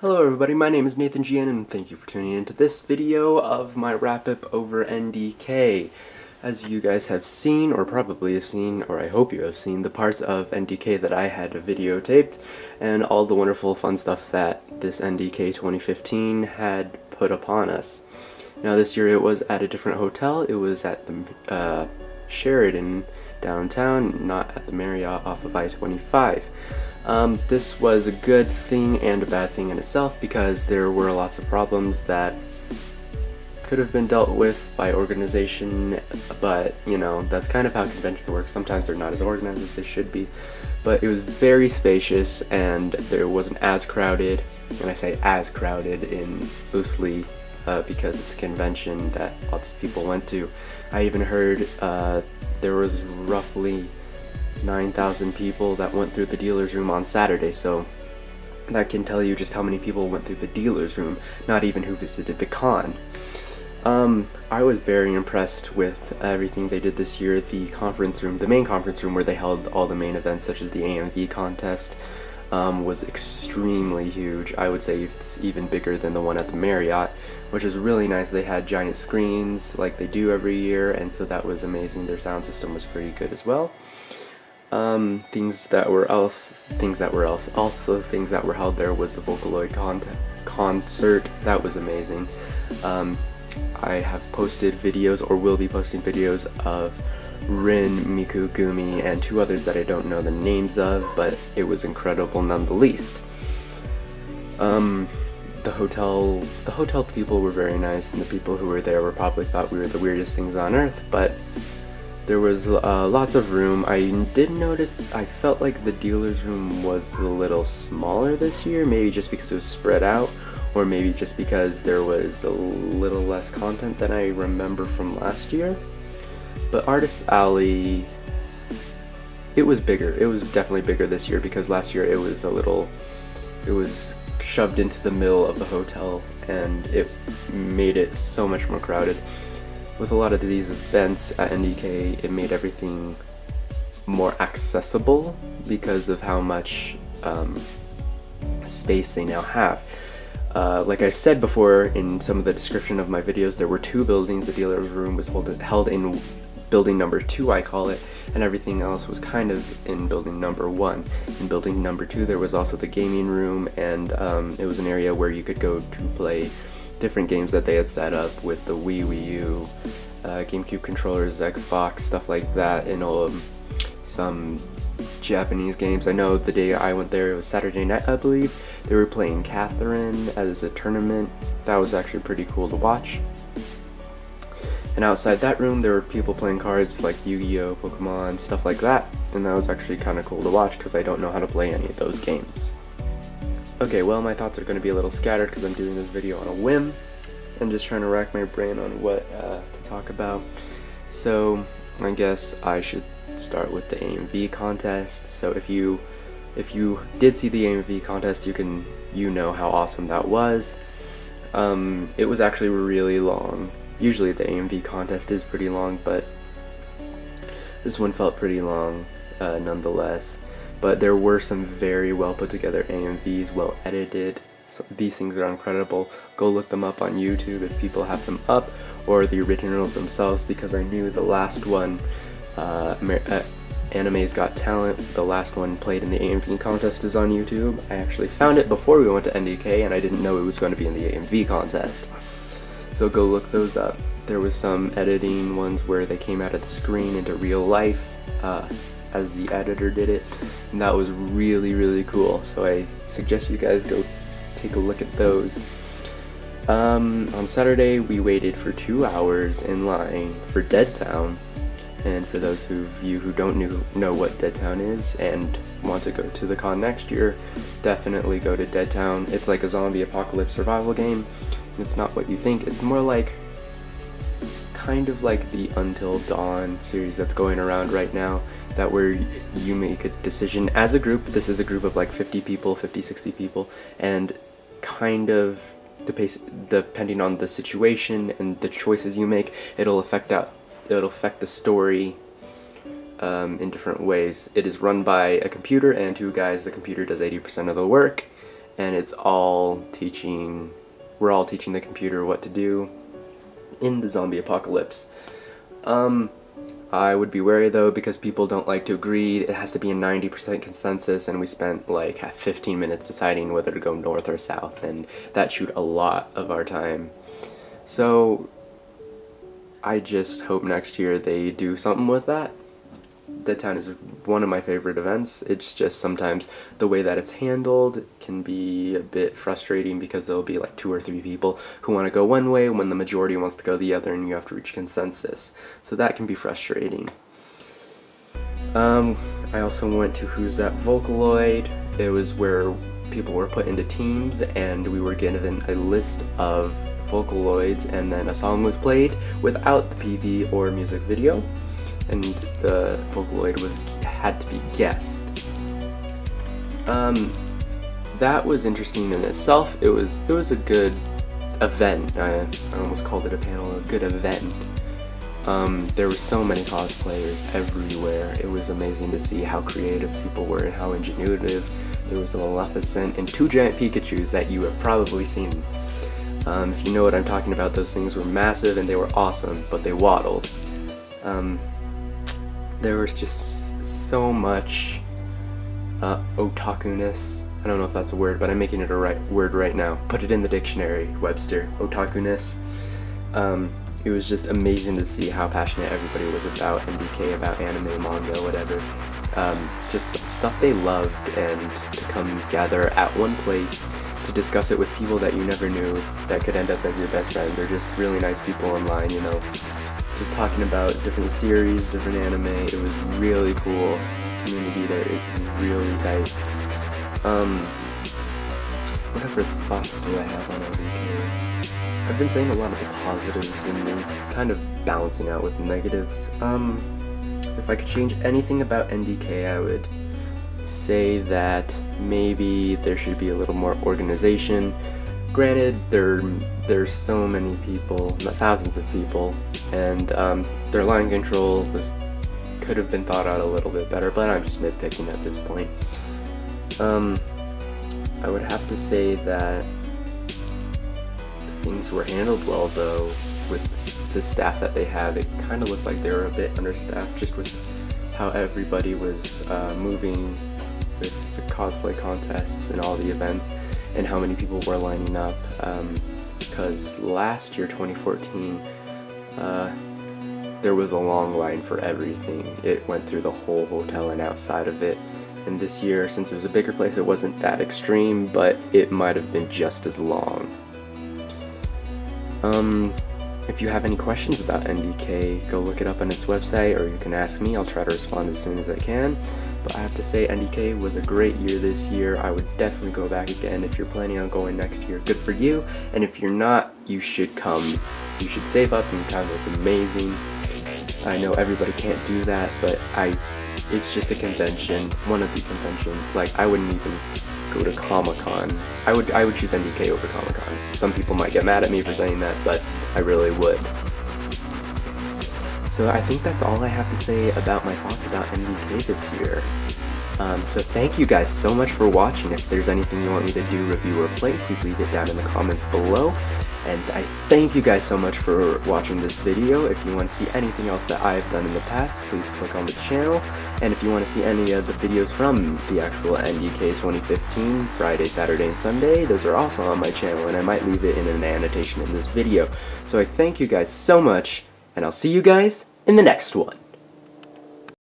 Hello everybody, my name is Nathan GN and thank you for tuning into this video of my wrap-up over NDK. As you guys have seen, or probably have seen, or I hope you have seen, the parts of NDK that I had videotaped and all the wonderful fun stuff that this NDK 2015 had put upon us. Now this year it was at a different hotel. It was at the Sheridan downtown, not at the Marriott off of I-25. This was a good thing and a bad thing in itself because there were lots of problems that could have been dealt with by organization, but you know, that's kind of how convention works. Sometimes they're not as organized as they should be, but it was very spacious and there wasn't as crowded, and I say as crowded in loosely because it's a convention that lots of people went to. I even heard there was roughly 9,000 people that went through the dealer's room on Saturday, so that can tell you just how many people went through the dealer's room, not even who visited the con. I was very impressed with everything they did this year. The conference room, the main conference room where they held all the main events such as the AMV contest, was extremely huge. I would say it's even bigger than the one at the Marriott, which is really nice. They had giant screens like they do every year, and so that was amazing. Their sound system was pretty good as well. Things that were held there was the Vocaloid concert. That was amazing. I have posted videos, or will be posting videos, of Rin, Miku, Gumi, and two others that I don't know the names of, but it was incredible none the least. The hotel people were very nice, and the people who were there probably thought we were the weirdest things on earth, but there was lots of room. I did notice, I felt like the dealer's room was a little smaller this year, maybe just because it was spread out, or maybe just because there was a little less content than I remember from last year. But Artist's Alley, it was bigger. It was definitely bigger this year because last year it was shoved into the middle of the hotel and it made it so much more crowded. With a lot of these events at NDK, it made everything more accessible because of how much space they now have. Like I said before in some of the description of my videos, there were two buildings. The dealer's room was held in building number 2, I call it, and everything else was kind of in building number 1. In building number 2 there was also the gaming room, and it was an area where you could go to play different games that they had set up with the Wii U, GameCube controllers, Xbox, stuff like that, and some Japanese games. I know the day I went there, it was Saturday night I believe, they were playing Catherine as a tournament. That was actually pretty cool to watch. And outside that room there were people playing cards like Yu-Gi-Oh, Pokemon, stuff like that, and that was actually kind of cool to watch because I don't know how to play any of those games. Okay, well, my thoughts are going to be a little scattered because I'm doing this video on a whim and just trying to rack my brain on what to talk about. So I guess I should start with the AMV contest. So if you did see the AMV contest, you know how awesome that was. It was actually really long. Usually the AMV contest is pretty long, but this one felt pretty long nonetheless. But there were some very well put together AMVs, well edited. So these things are incredible. Go look them up on YouTube if people have them up, or the originals themselves, because I knew the last one, Anime's Got Talent, the last one played in the AMV contest, is on YouTube. I actually found it before we went to NDK and I didn't know it was going to be in the AMV contest. So go look those up. There was some editing ones where they came out of the screen into real life, as the editor did it, and that was really, really cool. So I suggest you guys go take a look at those. On Saturday we waited for 2 hours in line for Dead Town, and for those of you who don't know what Dead Town is and want to go to the con next year, definitely go to Dead Town. It's like a zombie apocalypse survival game. It's not what you think. It's more like kind of like the Until Dawn series that's going around right now, that where you make a decision as a group. This is a group of like 50 people, 50-60 people, and kind of depending on the situation and the choices you make, it'll affect the story in different ways. It is run by a computer and 2 guys. The computer does 80% of the work, and it's all teaching, we're all teaching the computer what to do in the zombie apocalypse. I would be wary though, because people don't like to agree. It has to be a 90% consensus, and we spent like 15 minutes deciding whether to go north or south, and that chewed a lot of our time. So I just hope next year they do something with that. Deadtown is one of my favorite events. It's just sometimes the way that it's handled can be a bit frustrating, because there'll be like 2 or 3 people who want to go one way when the majority wants to go the other, and you have to reach consensus. So that can be frustrating. I also went to Who's That Vocaloid. It was where people were put into teams, and we were given a list of Vocaloids, and then a song was played without the PV or music video, and the Vocaloid had to be guessed. That was interesting in itself. It was a good event. I almost called it a panel, a good event. There were so many cosplayers everywhere. It was amazing to see how creative people were and how ingenuitive. There was a Maleficent and 2 giant Pikachus that you have probably seen. If you know what I'm talking about, those things were massive and they were awesome, but they waddled. There was just so much otaku-ness. I don't know if that's a word, but I'm making it a word right now. Put it in the dictionary, Webster. Otaku-ness. It was just amazing to see how passionate everybody was about NDK, about anime, manga, whatever. Just stuff they loved, and to come gather at one place to discuss it with people that you never knew that could end up as your best friend. They're just really nice people online, you know. Just talking about different series, different anime. It was really cool. The community there is really tight. What other thoughts do I have on NDK? I've been saying a lot of the positives and then kind of balancing out with negatives. If I could change anything about NDK, I would say that maybe there should be a little more organization. Granted, there's so many people, thousands of people, and their line control could have been thought out a little bit better, but I'm just nitpicking at this point. I would have to say that things were handled well, though, with the staff that they have. It kind of looked like they were a bit understaffed, just with how everybody was moving with the cosplay contests and all the events, and how many people were lining up, because last year, 2014, there was a long line for everything. It went through the whole hotel and outside of it, and this year, since it was a bigger place, it wasn't that extreme, but it might have been just as long. If you have any questions about NDK, go look it up on its website, or you can ask me. I'll try to respond as soon as I can. But I have to say, NDK was a great year this year. I would definitely go back again. If you're planning on going next year, good for you. And if you're not, you should come. You should save up and come. It's amazing. I know everybody can't do that, but it's just a convention, one of the conventions. Like, I wouldn't even go to Comic-Con. I would choose NDK over Comic-Con. Some people might get mad at me for saying that, but I really would. So I think that's all I have to say about my thoughts about NDK this year. So thank you guys so much for watching. If there's anything you want me to do, review, or play, please leave it down in the comments below. And I thank you guys so much for watching this video. If you want to see anything else that I've done in the past, please click on the channel. And if you want to see any of the videos from the actual NDK 2015, Friday, Saturday, and Sunday, those are also on my channel, and I might leave it in an annotation in this video. So I thank you guys so much, and I'll see you guys in the next one.